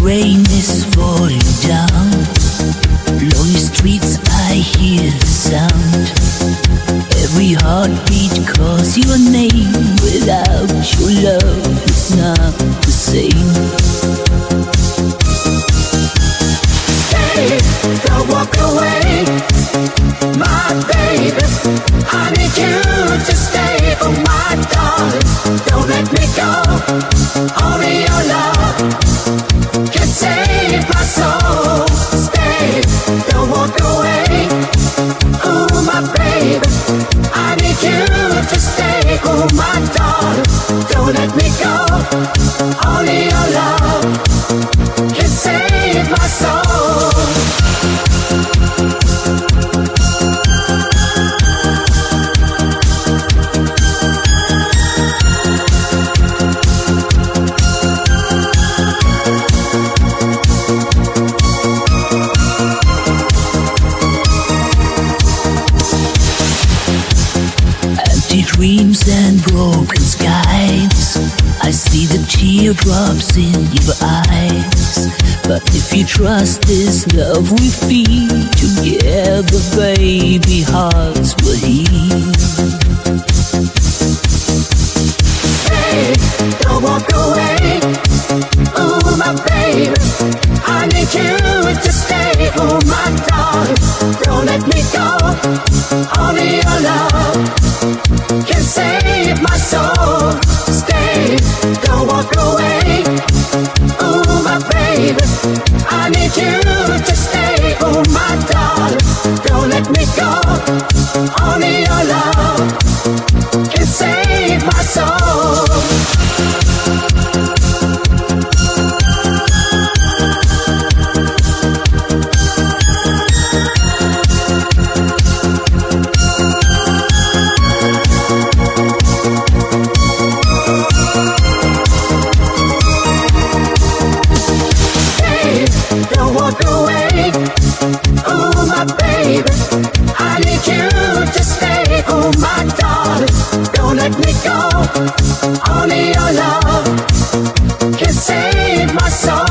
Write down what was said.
rain is falling down. Lonely streets, I hear the sound. Every heartbeat calls your name. Without your love, it's not the same. Stay, don't walk away, my baby. I need you to stay, oh my darling. Don't let me go. Only your love can save my soul. Stay, don't walk away, oh my baby. I need you to stay, oh my darling. Don't let me go. Only your love can save my soul. Dreams and broken skies, I see the teardrops in your eyes. But if you trust this love we feel together, baby, hearts will heal. Hey, don't walk away, oh my baby. I need you to stay, oh my darling. Don't let me go. Only your love can save my soul. Stay, don't walk away, oh my baby. I need you to stay, oh my darling. Don't let me go. Only your love can save my soul. Don't walk away, oh my baby. I need you to stay, oh my darling. Don't let me go. Only your love can save my soul.